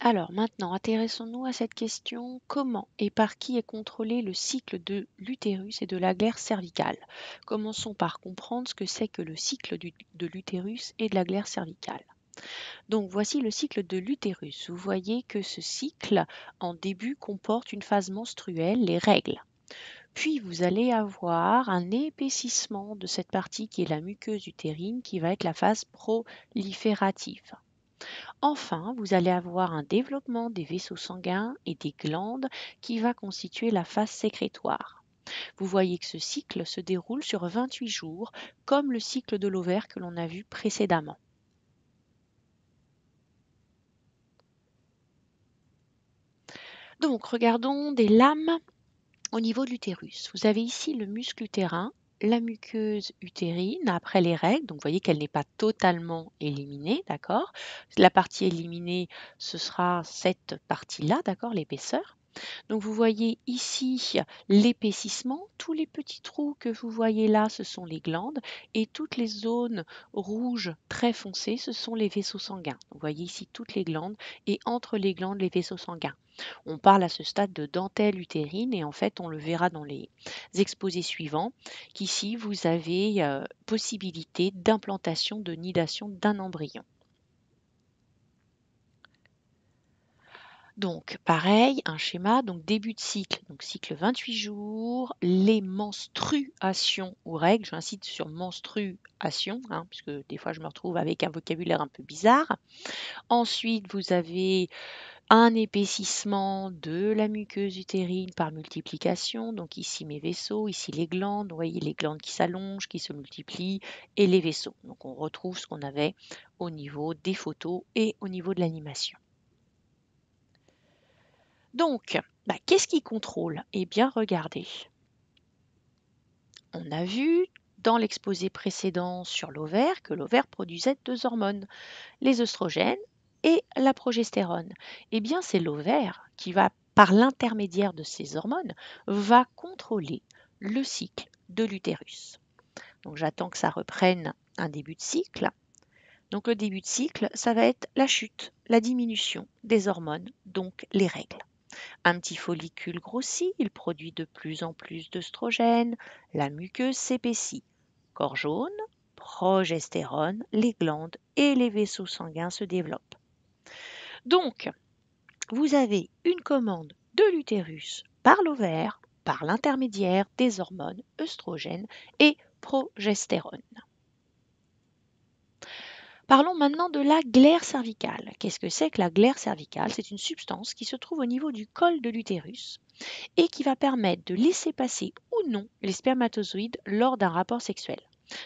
Alors maintenant, intéressons-nous à cette question. Comment et par qui est contrôlé le cycle de l'utérus et de la glaire cervicale? Commençons par comprendre ce que c'est que le cycle de l'utérus et de la glaire cervicale. Donc voici le cycle de l'utérus. Vous voyez que ce cycle, en début, comporte une phase menstruelle, les règles. Puis vous allez avoir un épaississement de cette partie qui est la muqueuse utérine qui va être la phase proliférative. Enfin, vous allez avoir un développement des vaisseaux sanguins et des glandes qui va constituer la phase sécrétoire. Vous voyez que ce cycle se déroule sur 28 jours, comme le cycle de l'ovaire que l'on a vu précédemment. Donc, regardons des lames au niveau de l'utérus. Vous avez ici le muscle utérin, la muqueuse utérine après les règles. Donc, vous voyez qu'elle n'est pas totalement éliminée, d'accord? La partie éliminée, ce sera cette partie-là, d'accord, l'épaisseur. Donc vous voyez ici l'épaississement. Tous les petits trous que vous voyez là, ce sont les glandes et toutes les zones rouges très foncées, ce sont les vaisseaux sanguins. Vous voyez ici toutes les glandes et entre les glandes, les vaisseaux sanguins. On parle à ce stade de dentelle utérine et en fait, on le verra dans les exposés suivants qu'ici, vous avez possibilité d'implantation, de nidation d'un embryon. Donc, pareil, un schéma, donc début de cycle, donc cycle 28 jours, les menstruations ou règles, j'insiste sur menstruation, puisque des fois je me retrouve avec un vocabulaire un peu bizarre. Ensuite, vous avez un épaississement de la muqueuse utérine par multiplication, donc ici mes vaisseaux, ici les glandes, vous voyez les glandes qui s'allongent, qui se multiplient, et les vaisseaux. Donc on retrouve ce qu'on avait au niveau des photos et au niveau de l'animation. Donc, qu'est-ce qui contrôle? Eh bien, regardez. On a vu dans l'exposé précédent sur l'ovaire que l'ovaire produisait deux hormones, les œstrogènes et la progestérone. Eh bien, c'est l'ovaire qui va, par l'intermédiaire de ces hormones, va contrôler le cycle de l'utérus. Donc, j'attends que ça reprenne un début de cycle. Donc, le début de cycle, ça va être la chute, la diminution des hormones, donc les règles. Un petit follicule grossit, il produit de plus en plus d'œstrogènes, la muqueuse s'épaissit. Corps jaune, progestérone, les glandes et les vaisseaux sanguins se développent. Donc, vous avez une commande de l'utérus par l'ovaire, par l'intermédiaire des hormones œstrogènes et progestérone. Parlons maintenant de la glaire cervicale. Qu'est-ce que c'est que la glaire cervicale? C'est une substance qui se trouve au niveau du col de l'utérus et qui va permettre de laisser passer ou non les spermatozoïdes lors d'un rapport sexuel.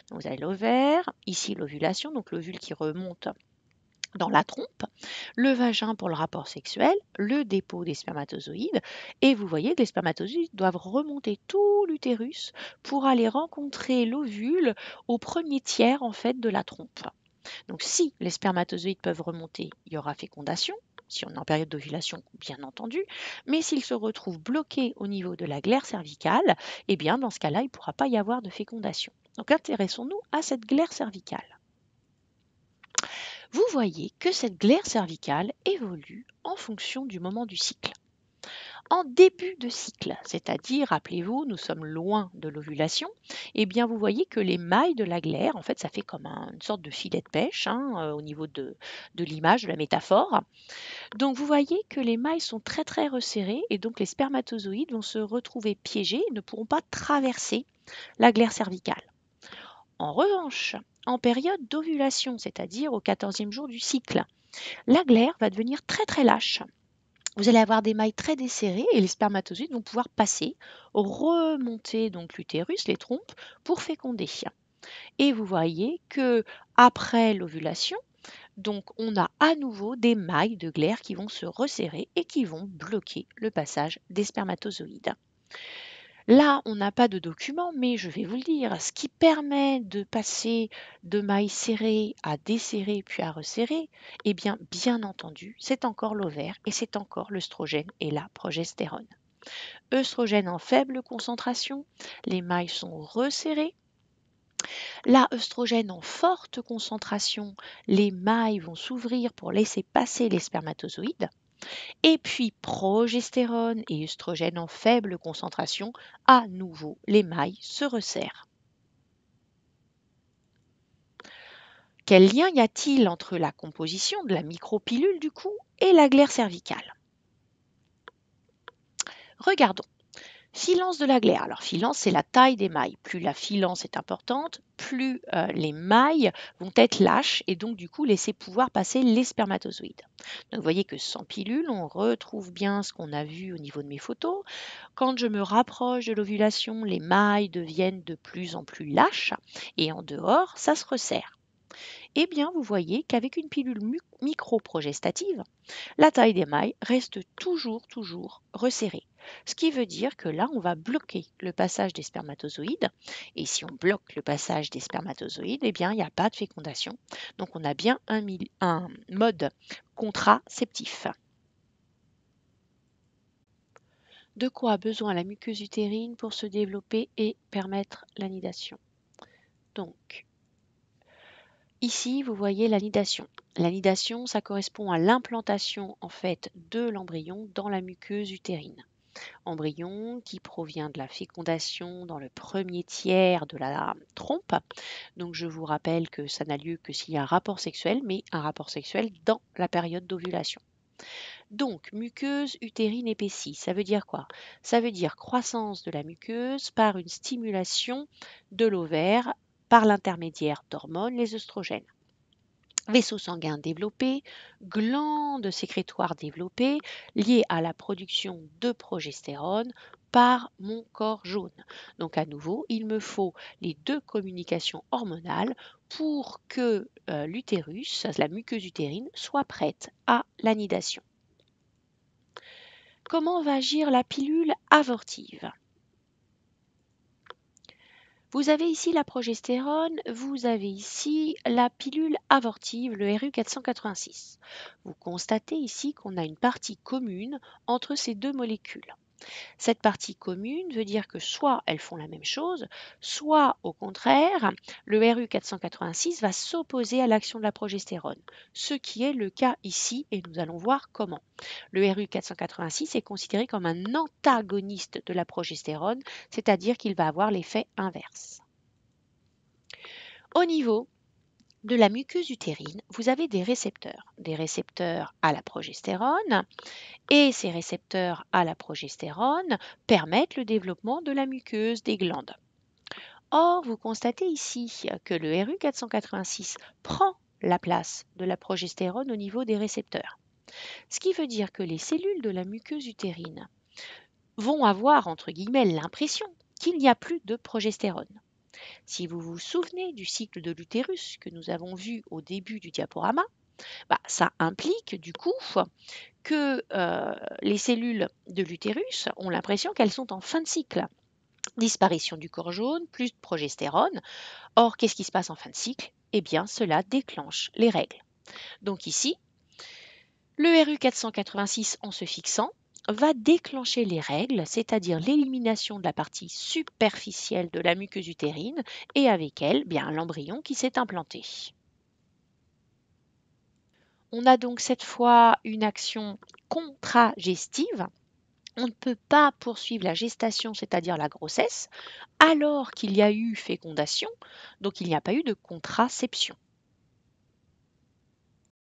Donc vous avez l'ovaire, ici l'ovulation, donc l'ovule qui remonte dans la trompe, le vagin pour le rapport sexuel, le dépôt des spermatozoïdes, et vous voyez que les spermatozoïdes doivent remonter tout l'utérus pour aller rencontrer l'ovule au premier tiers en fait de la trompe. Donc si les spermatozoïdes peuvent remonter, il y aura fécondation, si on est en période d'ovulation, bien entendu, mais s'ils se retrouvent bloqués au niveau de la glaire cervicale, eh bien dans ce cas-là, il ne pourra pas y avoir de fécondation. Donc intéressons-nous à cette glaire cervicale. Vous voyez que cette glaire cervicale évolue en fonction du moment du cycle. En début de cycle, c'est-à-dire, rappelez-vous, nous sommes loin de l'ovulation, eh bien vous voyez que les mailles de la glaire, en fait, ça fait comme une sorte de filet de pêche au niveau de l'image, de la métaphore. Donc vous voyez que les mailles sont très très resserrées et donc les spermatozoïdes vont se retrouver piégés et ne pourront pas traverser la glaire cervicale. En revanche, en période d'ovulation, c'est-à-dire au 14e jour du cycle, la glaire va devenir très très lâche. Vous allez avoir des mailles très desserrées et les spermatozoïdes vont pouvoir passer, remonter donc l'utérus, les trompes, pour féconder. Et vous voyez que après l'ovulation, donc on a à nouveau des mailles de glaire qui vont se resserrer et qui vont bloquer le passage des spermatozoïdes. Là, on n'a pas de document, mais je vais vous le dire, ce qui permet de passer de mailles serrées à desserrées puis à resserrer, eh bien entendu, c'est encore l'ovaire et c'est encore l'œstrogène et la progestérone. Œstrogène en faible concentration, les mailles sont resserrées. La œstrogène en forte concentration, les mailles vont s'ouvrir pour laisser passer les spermatozoïdes. Et puis progestérone et œstrogène en faible concentration, à nouveau l'émail se resserre. Quel lien y a-t-il entre la composition de la micropilule du coup et la glaire cervicale? Regardons. Filance de la glaire. Alors, filance, c'est la taille des mailles. Plus la filance est importante, plus les mailles vont être lâches et donc du coup laisser pouvoir passer les spermatozoïdes. Donc, vous voyez que sans pilule, on retrouve bien ce qu'on a vu au niveau de mes photos. Quand je me rapproche de l'ovulation, les mailles deviennent de plus en plus lâches et en dehors, ça se resserre. Eh bien, vous voyez qu'avec une pilule microprogestative, la taille des mailles reste toujours resserrée. Ce qui veut dire que là, on va bloquer le passage des spermatozoïdes. Et si on bloque le passage des spermatozoïdes, eh bien, il n'y a pas de fécondation. Donc, on a bien un mode contraceptif. De quoi a besoin la muqueuse utérine pour se développer et permettre l'anidation? Donc, ici, vous voyez l'anidation. L'anidation, ça correspond à l'implantation en fait de l'embryon dans la muqueuse utérine. Embryon qui provient de la fécondation dans le premier tiers de la trompe. Donc je vous rappelle que ça n'a lieu que s'il y a un rapport sexuel, mais un rapport sexuel dans la période d'ovulation. Donc, muqueuse utérine épaissie, ça veut dire quoi? Ça veut dire croissance de la muqueuse par une stimulation de l'ovaire par l'intermédiaire d'hormones, les œstrogènes. Vaisseaux sanguins développés, glandes sécrétoires développées liées à la production de progestérone par mon corps jaune. Donc à nouveau, il me faut les deux communications hormonales pour que l'utérus, la muqueuse utérine, soit prête à l'anidation. Comment va agir la pilule abortive? Vous avez ici la progestérone, vous avez ici la pilule abortive, le RU 486. Vous constatez ici qu'on a une partie commune entre ces deux molécules. Cette partie commune veut dire que soit elles font la même chose, soit au contraire, le RU 486 va s'opposer à l'action de la progestérone, ce qui est le cas ici et nous allons voir comment. Le RU 486 est considéré comme un antagoniste de la progestérone, c'est-à-dire qu'il va avoir l'effet inverse. Au niveau de la muqueuse utérine, vous avez des récepteurs à la progestérone, et ces récepteurs à la progestérone permettent le développement de la muqueuse des glandes. Or, vous constatez ici que le RU 486 prend la place de la progestérone au niveau des récepteurs. Ce qui veut dire que les cellules de la muqueuse utérine vont avoir, entre guillemets, l'impression qu'il n'y a plus de progestérone. Si vous vous souvenez du cycle de l'utérus que nous avons vu au début du diaporama, ça implique du coup que les cellules de l'utérus ont l'impression qu'elles sont en fin de cycle. Disparition du corps jaune, plus de progestérone. Or, qu'est-ce qui se passe en fin de cycle? Eh bien, cela déclenche les règles. Donc ici, le RU 486 en se fixant va déclencher les règles, c'est-à-dire l'élimination de la partie superficielle de la muqueuse utérine et avec elle, bien l'embryon qui s'est implanté. On a donc cette fois une action contragestive. On ne peut pas poursuivre la gestation, c'est-à-dire la grossesse, alors qu'il y a eu fécondation, donc il n'y a pas eu de contraception.